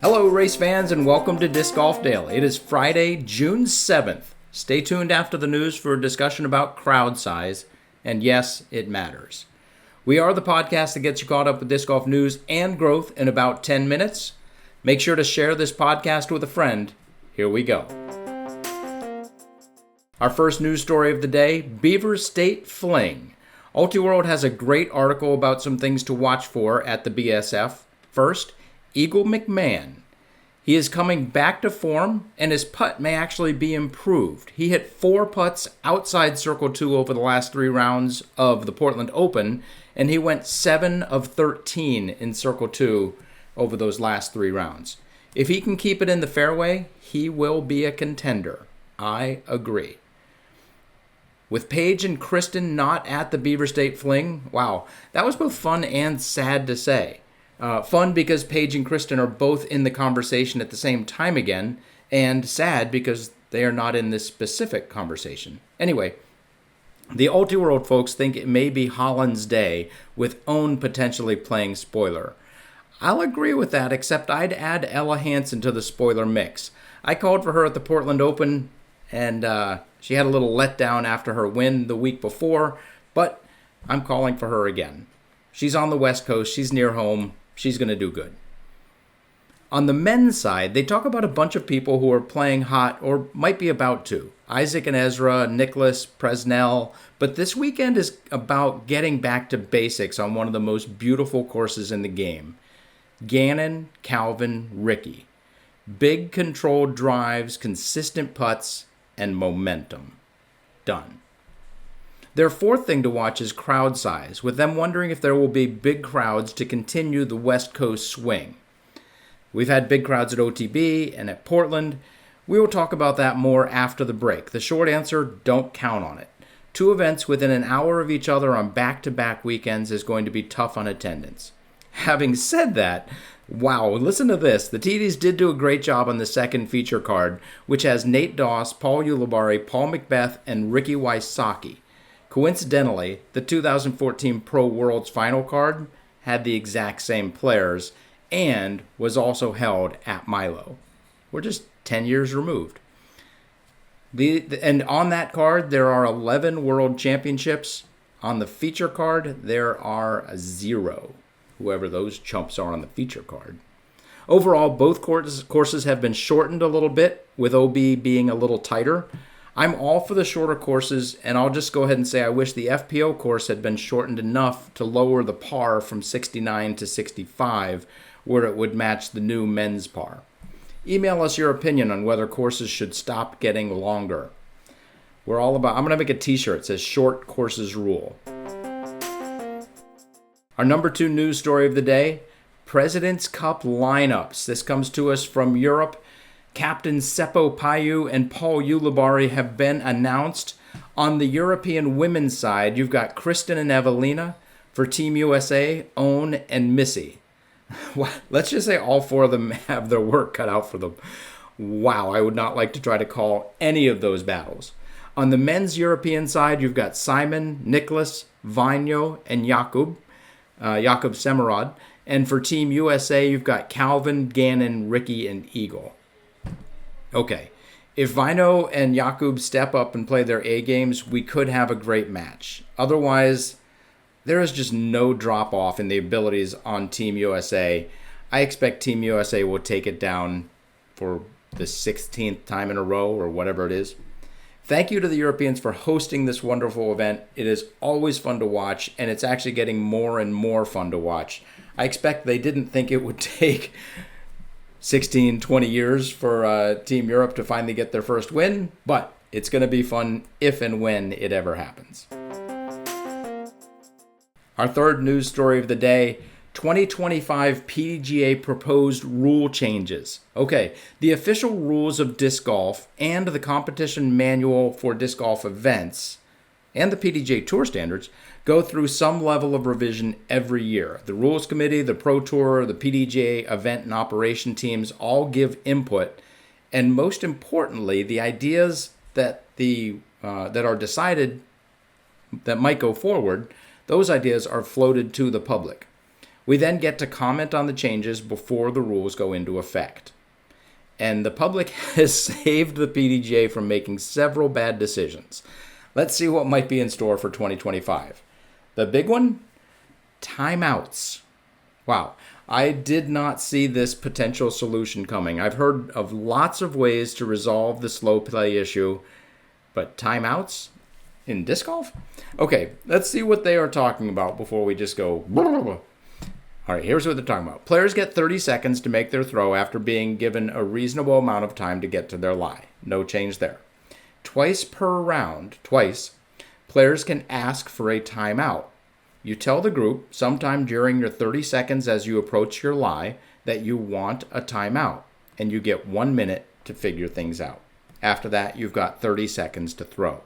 Hello, race fans, and welcome to Disc Golf Daily. It is Friday, June 7th. Stay tuned after the news for a discussion about crowd size, and yes, it matters. We are the podcast that gets you caught up with disc golf news and growth in about 10 minutes. Make sure to share this podcast with a friend. Here we go. Our first news story of the day, Beaver State Fling. Ultiworld has a great article about some things to watch for at the BSF. First, Eagle McMahon. He is coming back to form, and his putt may actually be improved. He hit 4 putts outside Circle 2 over the last 3 rounds of the Portland Open, and he went 7 of 13 in Circle 2 over those last 3 rounds. If he can keep it in the fairway, he will be a contender. I agree. With Paige and Kristen not at the Beaver State Fling, wow, that was both fun and sad to say. Fun because Paige and Kristen are both in the conversation at the same time again, and sad because they are not in this specific conversation. Anyway, the Ultiworld folks think it may be Holland's day, with Own potentially playing spoiler. I'll agree with that, except I'd add Ella Hansen to the spoiler mix. I called for her at the Portland Open, and she had a little letdown after her win the week before, but I'm calling for her again. She's on the West Coast, she's near home, she's going to do good. On the men's side, they talk about a bunch of people who are playing hot or might be about to. Isaac and Ezra, Nicholas, Presnell, but this weekend is about getting back to basics on one of the most beautiful courses in the game. Gannon, Calvin, Ricky. Big controlled drives, consistent putts, and momentum. Done. Their fourth thing to watch is crowd size, with them wondering if there will be big crowds to continue the West Coast swing. We've had big crowds at OTB and at Portland. We will talk about that more after the break. The short answer, don't count on it. 2 events within an hour of each other on back-to-back weekends is going to be tough on attendance. Having said that, wow, listen to this. The TDs did do a great job on the second feature card, which has Nate Doss, Paul Ulibarri, Paul McBeth, and Ricky Wysocki. Coincidentally, the 2014 Pro Worlds final card had the exact same players and was also held at Milo. We're just 10 years removed. And on that card, there are 11 World Championships. On the feature card, there are 0. Whoever those chumps are on the feature card. Overall, both courses have been shortened a little bit, with OB being a little tighter. I'm all for the shorter courses, and I'll just go ahead and say I wish the FPO course had been shortened enough to lower the par from 69 to 65, where it would match the new men's par. Email us your opinion on whether courses should stop getting longer. I'm going to make a t-shirt that says Short Courses Rule. Our number 2 news story of the day, President's Cup lineups. This comes to us from Europe. Captain Seppo Payu and Paul Ulibarri have been announced. On the European women's side, you've got Kristen and Evelina. For Team USA, Own and Missy. Let's just say all 4 of them have their work cut out for them. Wow, I would not like to try to call any of those battles. On the men's European side, you've got Simon, Nicholas, Vainio, and Jakub Semerad. And for Team USA, you've got Calvin, Gannon, Ricky, and Eagle. Okay, if Vainio and Jakub step up and play their A games, we could have a great match. Otherwise, there is just no drop-off in the abilities on Team USA. I expect Team USA will take it down for the 16th time in a row or whatever it is. Thank you to the Europeans for hosting this wonderful event. It is always fun to watch, and it's actually getting more and more fun to watch. I expect they didn't think it would take 16, 20 years for Team Europe to finally get their first win, but it's going to be fun if and when it ever happens. Our third news story of the day, 2025 PDGA proposed rule changes. Okay, the official rules of disc golf and the competition manual for disc golf events and the PDGA Tour standards go through some level of revision every year. The Rules Committee, the Pro Tour, the PDGA event and operation teams all give input, and most importantly, the ideas that are decided that might go forward, those ideas are floated to the public. We then get to comment on the changes before the rules go into effect. And the public has saved the PDGA from making several bad decisions. Let's see what might be in store for 2025. The big one? Timeouts. Wow, I did not see this potential solution coming. I've heard of lots of ways to resolve the slow play issue, but timeouts in disc golf? Okay, let's see what they are talking about before we just go. All right, here's what they're talking about. Players get 30 seconds to make their throw after being given a reasonable amount of time to get to their lie. No change there. Twice per round, players can ask for a timeout. You tell the group sometime during your 30 seconds as you approach your lie that you want a timeout, and you get 1 minute to figure things out. After that, you've got 30 seconds to throw.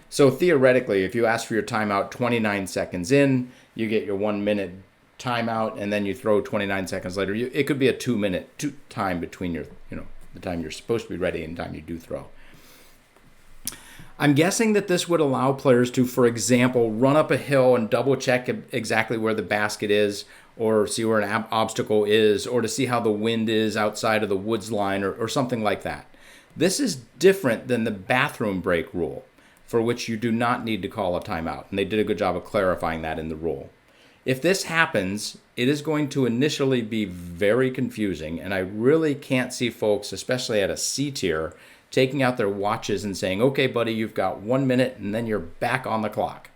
So theoretically, if you ask for your timeout 29 seconds in, you get your 1 minute timeout, and then you throw 29 seconds later. It could be a 2 minute time between the time you're supposed to be ready and the time you do throw. I'm guessing that this would allow players to, for example, run up a hill and double check exactly where the basket is, or see where an obstacle is, or to see how the wind is outside of the woods line, or something like that. This is different than the bathroom break rule, for which you do not need to call a timeout. And they did a good job of clarifying that in the rule. If this happens, it is going to initially be very confusing, and I really can't see folks, especially at a C tier, taking out their watches and saying, okay, buddy, you've got 1 minute, and then you're back on the clock.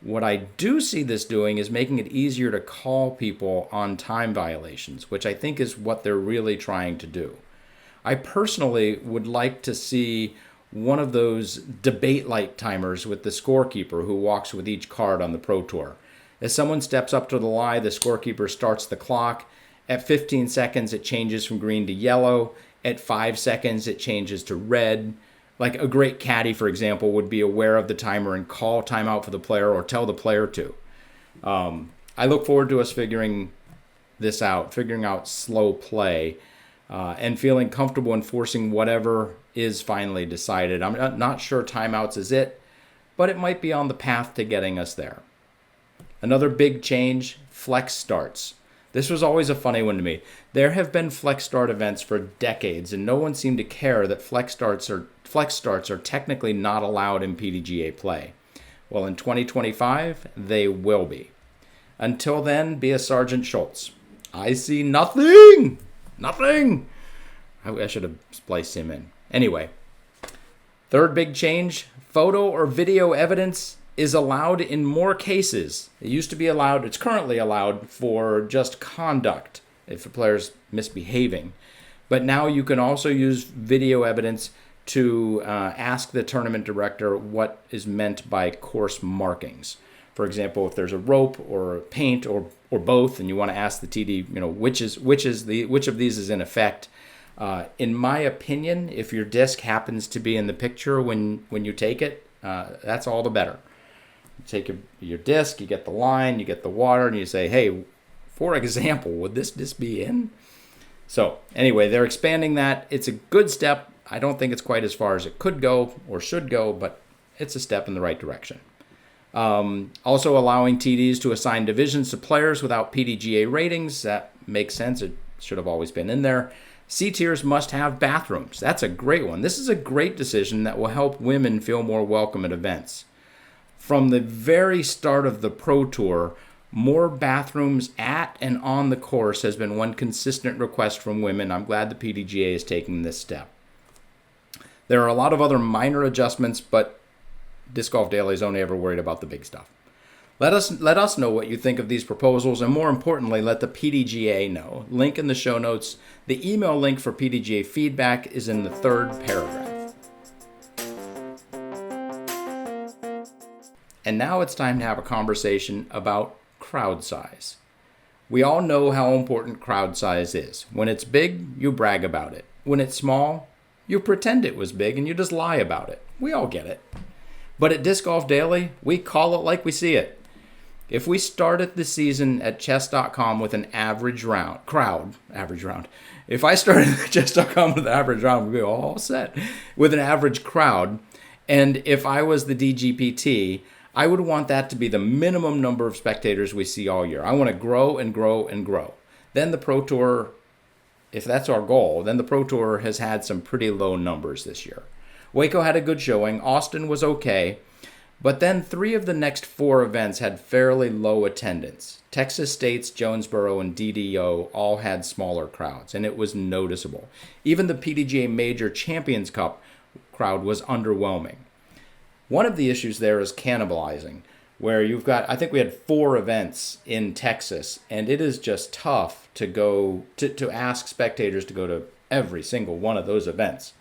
What I do see this doing is making it easier to call people on time violations, which I think is what they're really trying to do. I personally would like to see one of those debate light timers with the scorekeeper who walks with each card on the Pro Tour. As someone steps up to the lie, the scorekeeper starts the clock. At 15 seconds, it changes from green to yellow. At 5 seconds, it changes to red. Like a great caddy, for example, would be aware of the timer and call timeout for the player or tell the player to. I look forward to us figuring this out, figuring out slow play, and feeling comfortable enforcing whatever is finally decided. I'm not sure timeouts is it, but it might be on the path to getting us there. Another big change, flex starts. This was always a funny one to me. There have been flex start events for decades, and no one seemed to care that flex starts are technically not allowed in PDGA play. Well, in 2025, they will be. Until then, be a Sergeant Schultz. I see nothing. I should have spliced him in. Anyway, third big change, photo or video evidence is allowed in more cases. It used to be allowed, it's currently allowed for just conduct if a player's misbehaving. But now you can also use video evidence to ask the tournament director what is meant by course markings. For example, if there's a rope or paint or both, and you want to ask the TD, which of these is in effect. In my opinion, if your disc happens to be in the picture when you take it, that's all the better. You take your disc, you get the line, you get the water, and you say, hey, for example, would this disc be in? So anyway, they're expanding that. It's a good step. I don't think it's quite as far as it could go or should go, but it's a step in the right direction. Also allowing TDs to assign divisions to players without PDGA ratings. That makes sense. It should have always been in there. C tiers must have bathrooms. That's a great one. This is a great decision that will help women feel more welcome at events. From the very start of the Pro Tour, more bathrooms at and on the course has been one consistent request from women. I'm glad the PDGA is taking this step. There are a lot of other minor adjustments, but Disc Golf Daily is only ever worried about the big stuff. Let us know what you think of these proposals, and more importantly, let the PDGA know. Link in the show notes. The email link for PDGA feedback is in the third paragraph. And now it's time to have a conversation about crowd size. We all know how important crowd size is. When it's big, you brag about it. When it's small, you pretend it was big and you just lie about it. We all get it. But at Disc Golf Daily, we call it like we see it. If we started the season at chess.com with an average round, if I started at chess.com with an average round, we'd be all set with an average crowd. And if I was the DGPT, I would want that to be the minimum number of spectators we see all year. I want to grow and grow and grow. Then the Pro Tour, if that's our goal, then the Pro Tour has had some pretty low numbers this year. Waco had a good showing. Austin was okay. But then 3 of the next 4 events had fairly low attendance. Texas State's, Jonesboro, and DDO all had smaller crowds, and it was noticeable. Even the PDGA Major Champions Cup crowd was underwhelming. One of the issues there is cannibalizing, where you've got, I think we had 4 events in Texas, and it is just tough to go, to ask spectators to go to every single one of those events.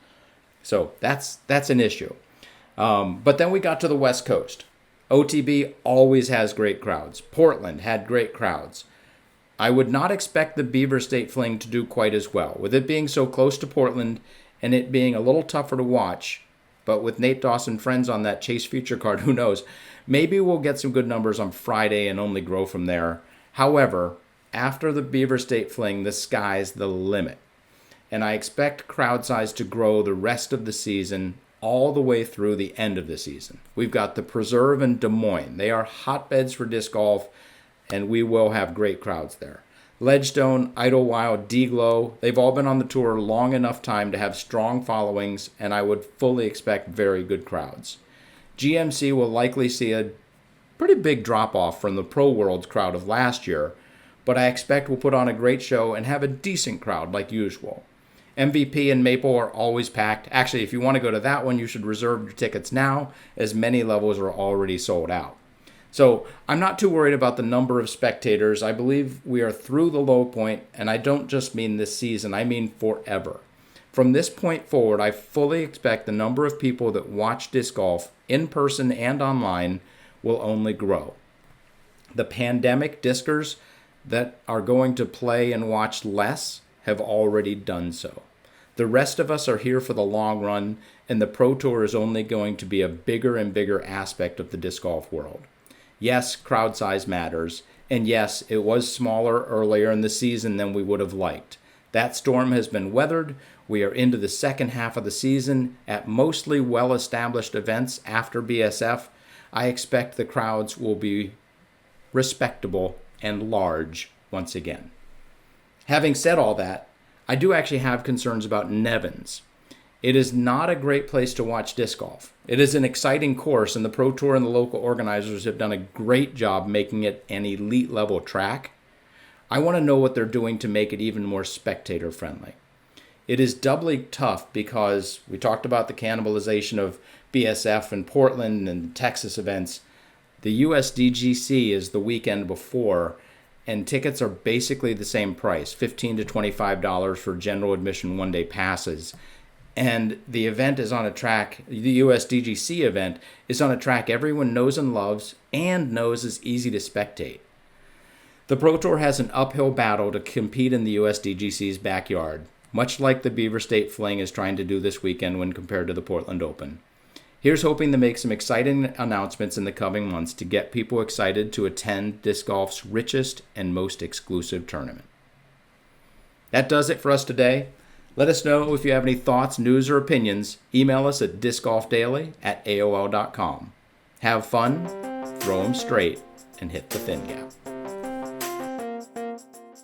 So that's an issue. But then we got to the West Coast. OTB always has great crowds. Portland had great crowds. I would not expect the Beaver State Fling to do quite as well. With it being so close to Portland and it being a little tougher to watch, but with Nate Dawson friends on that Chase feature card, who knows? Maybe we'll get some good numbers on Friday and only grow from there. However, after the Beaver State Fling, the sky's the limit. And I expect crowd size to grow the rest of the season all the way through the end of the season. We've got the Preserve and Des Moines. They are hotbeds for disc golf, and we will have great crowds there. Ledgestone, Idlewild, D-Glow, they've all been on the tour long enough time to have strong followings, and I would fully expect very good crowds. GMC will likely see a pretty big drop-off from the Pro Worlds crowd of last year, but I expect we'll put on a great show and have a decent crowd like usual. MVP and Maple are always packed. Actually, if you want to go to that one, you should reserve your tickets now, as many levels are already sold out. So I'm not too worried about the number of spectators. I believe we are through the low point, and I don't just mean this season, I mean forever. From this point forward, I fully expect the number of people that watch disc golf in person and online will only grow. The pandemic discers that are going to play and watch less have already done so. The rest of us are here for the long run, and the Pro Tour is only going to be a bigger and bigger aspect of the disc golf world. Yes, crowd size matters, and yes, it was smaller earlier in the season than we would have liked. That storm has been weathered. We are into the second half of the season at mostly well-established events after BSF. I expect the crowds will be respectable and large once again. Having said all that, I do actually have concerns about Nevins. It is not a great place to watch disc golf. It is an exciting course, and the Pro Tour and the local organizers have done a great job making it an elite level track. I want to know what they're doing to make it even more spectator friendly. It is doubly tough because we talked about the cannibalization of BSF and Portland and Texas events. The USDGC is the weekend before, and tickets are basically the same price, $15 to $25 for general admission one-day passes. And the event is on a track, the USDGC event is on a track everyone knows and loves and knows is easy to spectate. The Pro Tour has an uphill battle to compete in the USDGC's backyard, much like the Beaver State Fling is trying to do this weekend when compared to the Portland Open. Here's hoping to make some exciting announcements in the coming months to get people excited to attend disc golf's richest and most exclusive tournament. That does it for us today. Let us know if you have any thoughts, news, or opinions. Email us at discgolfdaily@aol.com. Have fun, throw 'em straight, and hit the thin gap.